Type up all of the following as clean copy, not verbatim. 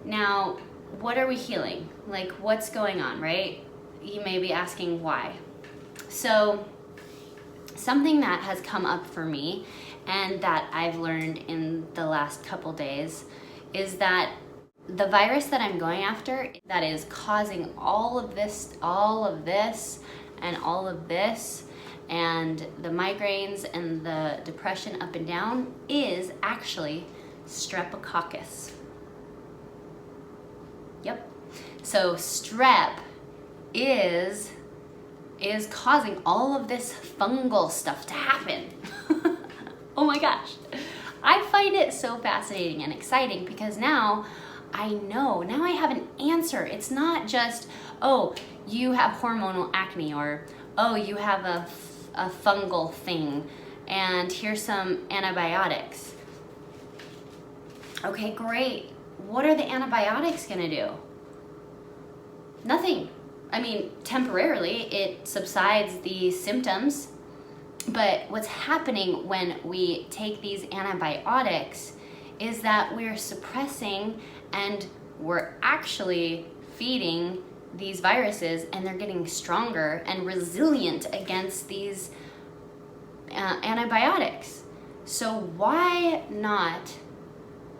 Now, what are we healing? Like, what's going on, right? You may be asking why. So, something that has come up for me and that I've learned in the last couple days is that the virus that I'm going after that is causing all of this, and all of this, and the migraines and the depression up and down is actually streptococcus. Yep. So strep is causing all of this fungal stuff to happen. Oh my gosh. I find it so fascinating and exciting because now I know, now I have an answer. It's not just, oh, you have hormonal acne, or oh, you have a fungal thing and here's some antibiotics. Okay, great. What are the antibiotics gonna do? Nothing. I mean, temporarily it subsides the symptoms, but what's happening when we take these antibiotics is that we're suppressing and we're actually feeding these viruses, and they're getting stronger and resilient against these antibiotics. So why not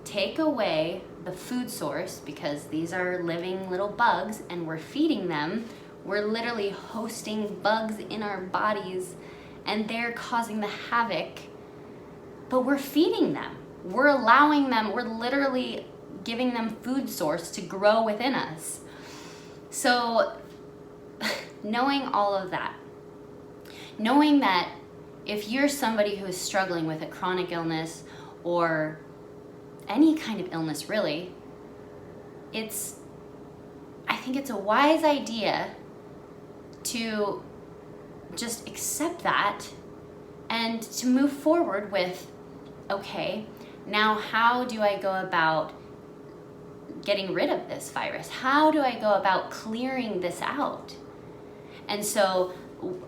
take away the food source, because these are living little bugs and we're feeding them. We're literally hosting bugs in our bodies and they're causing the havoc, but we're feeding them. We're allowing them, we're literally giving them food source to grow within us. So knowing all of that, knowing that if you're somebody who is struggling with a chronic illness or any kind of illness really, I think it's a wise idea to just accept that and to move forward with, okay, now how do I go about getting rid of this virus? How do I go about clearing this out? And so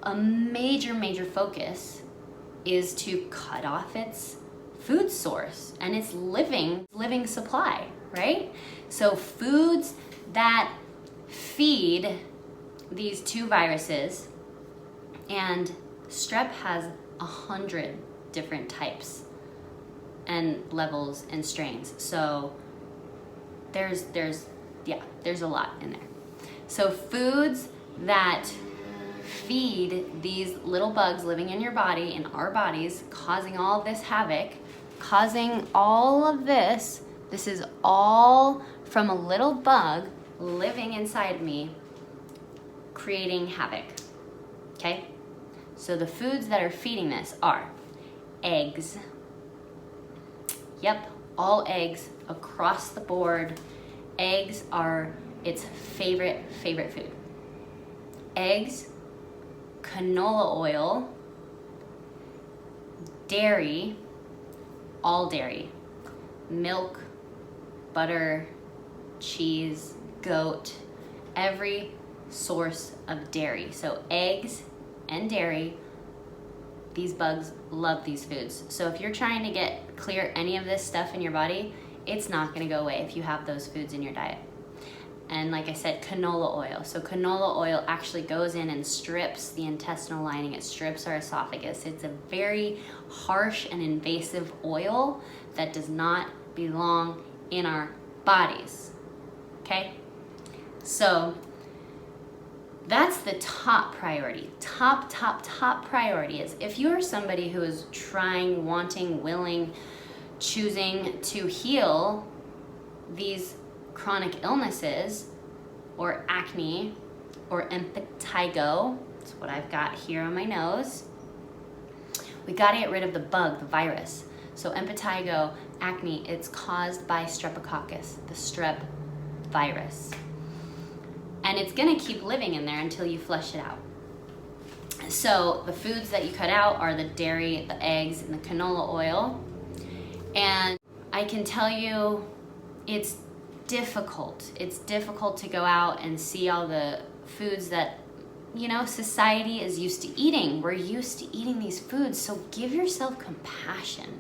a major focus is to cut off its food source and its living supply, right? So foods that feed these two viruses, and strep has 100 different types and levels and strains. So there's a lot in there. So foods that feed these little bugs living in your body, in our bodies, causing all this havoc, causing all of this is all from a little bug living inside me, creating havoc, okay? So the foods that are feeding this are eggs. Yep, all eggs across the board. Eggs are its favorite food. Eggs, canola oil, dairy, all dairy, milk, butter, cheese, goat, every source of dairy. So eggs and dairy, these bugs love these foods. So if you're trying to clear any of this stuff in your body, it's not gonna go away if you have those foods in your diet. And like I said, canola oil. So canola oil actually goes in and strips the intestinal lining. It strips our esophagus. It's a very harsh and invasive oil that does not belong in our bodies, okay? So that's the top priority. Top priority is if you're somebody who is trying, wanting, willing, choosing to heal these chronic illnesses or acne or impetigo, that's what I've got here on my nose, we gotta get rid of the bug, the virus. So impetigo, acne, it's caused by streptococcus, the strep virus. And it's gonna keep living in there until you flush it out. So the foods that you cut out are the dairy, the eggs, and the canola oil. And I can tell you it's difficult. It's difficult to go out and see all the foods that, society is used to eating. We're used to eating these foods, so give yourself compassion.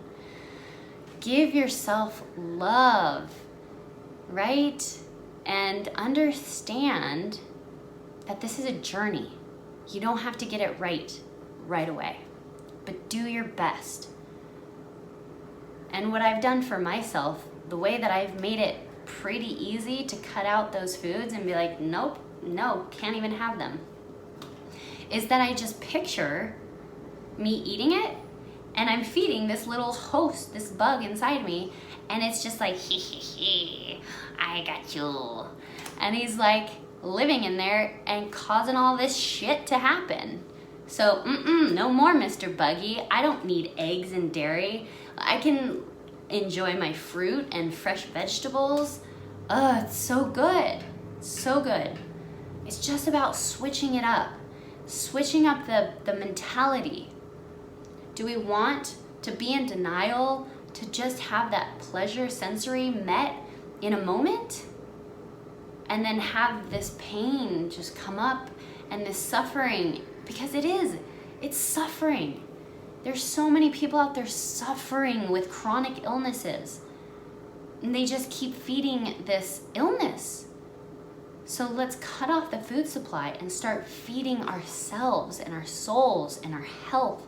Give yourself love. right? And understand that this is a journey. You don't have to get it right away, but do your best. And what I've done for myself, the way that I've made it pretty easy to cut out those foods and be like, nope, no, can't even have them, is that I just picture me eating it, and I'm feeding this little host, this bug inside me, and it's just like, hee, I got you. And he's like living in there and causing all this shit to happen. So, no more, Mr. Buggy. I don't need eggs and dairy. I can enjoy my fruit and fresh vegetables. It's so good, so good. It's just about switching it up, switching up the mentality. Do we want to be in denial to just have that pleasure sensory met in a moment? And then have this pain just come up and this suffering, because it's suffering. There's so many people out there suffering with chronic illnesses, and they just keep feeding this illness. So let's cut off the food supply and start feeding ourselves and our souls and our health.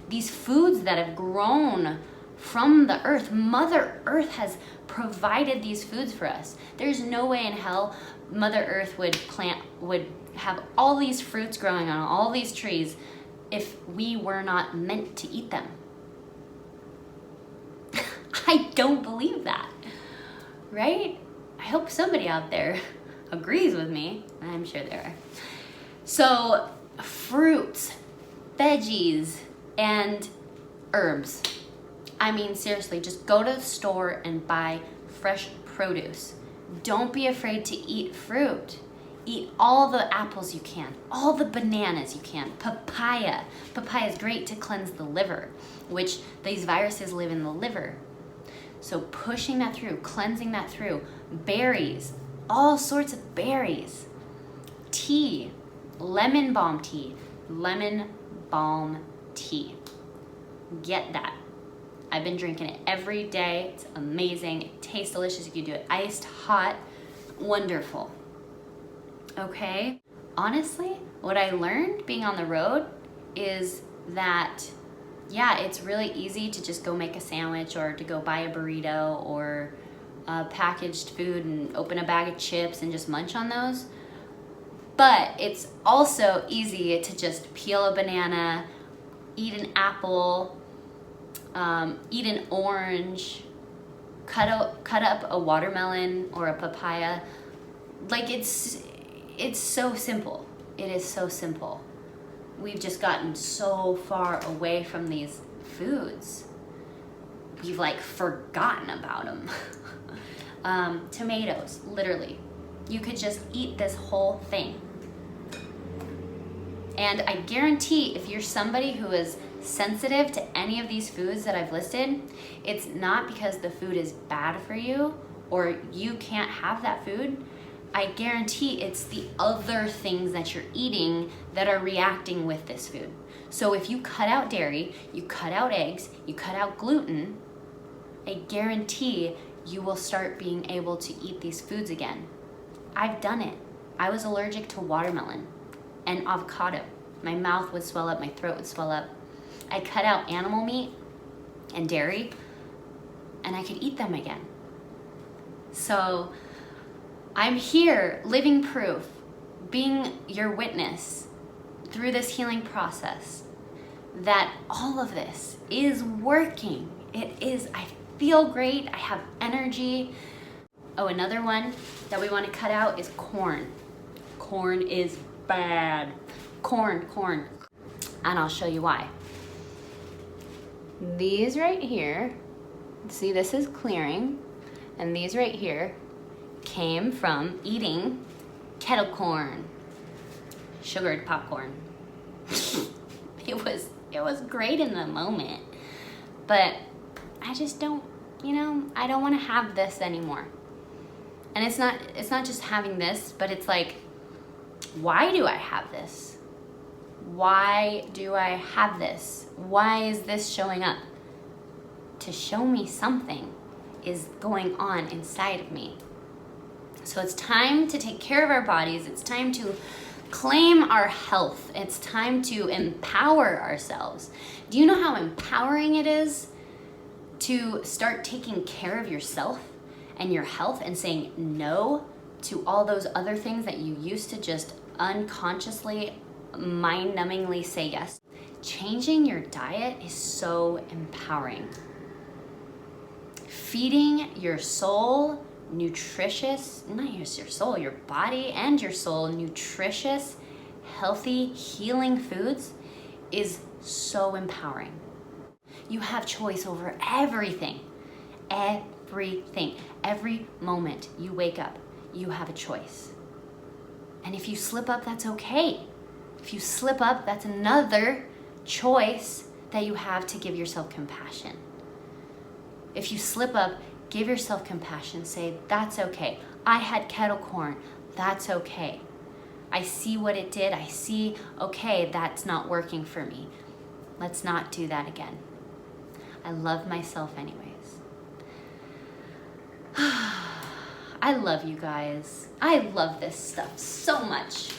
These foods that have grown from the earth. Mother Earth has provided these foods for us. There's no way in hell Mother Earth would have all these fruits growing on all these trees if we were not meant to eat them. I don't believe that, right? I hope somebody out there agrees with me. I'm sure there are. So fruits, veggies, and herbs. I mean, seriously, just go to the store and buy fresh produce. Don't be afraid to eat fruit. Eat all the apples you can, all the bananas you can. Papaya. Papaya is great to cleanse the liver, which these viruses live in the liver. So pushing that through, cleansing that through. Berries, all sorts of berries. Tea, lemon balm tea. Lemon balm tea. Get that. I've been drinking it every day. It's amazing. It tastes delicious. You can do it iced, hot, wonderful. Okay? Honestly, what I learned being on the road is that, yeah, it's really easy to just go make a sandwich or to go buy a burrito or packaged food and open a bag of chips and just munch on those. But it's also easy to just peel a banana, eat an apple, eat an orange, cut up a watermelon or a papaya. Like it's so simple. It is so simple. We've just gotten so far away from these foods. We've like forgotten about them. Tomatoes, literally. You could just eat this whole thing. And I guarantee if you're somebody who is sensitive to any of these foods that I've listed, it's not because the food is bad for you or you can't have that food. I guarantee it's the other things that you're eating that are reacting with this food. So if you cut out dairy, you cut out eggs, you cut out gluten, I guarantee you will start being able to eat these foods again. I've done it. I was allergic to watermelon and avocado. My mouth would swell up, my throat would swell up. I cut out animal meat and dairy, and I could eat them again. So I'm here, living proof, being your witness through this healing process that all of this is working. It is. I feel great. I have energy. Oh, another one that we want to cut out is corn. Corn is bad. Corn. And I'll show you why. These right here, see, this is clearing, and these right here came from eating kettle corn, sugared popcorn. It was great in the moment, but I just don't, I don't want to have this anymore. And it's not just having this, but it's like, why do I have this? Why do I have this? Why is this showing up? To show me something is going on inside of me. So it's time to take care of our bodies. It's time to claim our health. It's time to empower ourselves. Do you know how empowering it is to start taking care of yourself and your health and saying no to all those other things that you used to just unconsciously, mind-numbingly say yes? Changing your diet is so empowering. Feeding your soul nutritious, not just your soul, your body and your soul, nutritious, healthy, healing foods is so empowering. You have choice over everything. Everything. Every moment you wake up, you have a choice. And if you slip up, that's okay. If you slip up, that's another choice that you have to give yourself compassion. If you slip up, give yourself compassion. Say, that's okay. I had kettle corn. That's okay. I see what it did. I see, okay, that's not working for me. Let's not do that again. I love myself anyways. I love you guys. I love this stuff so much.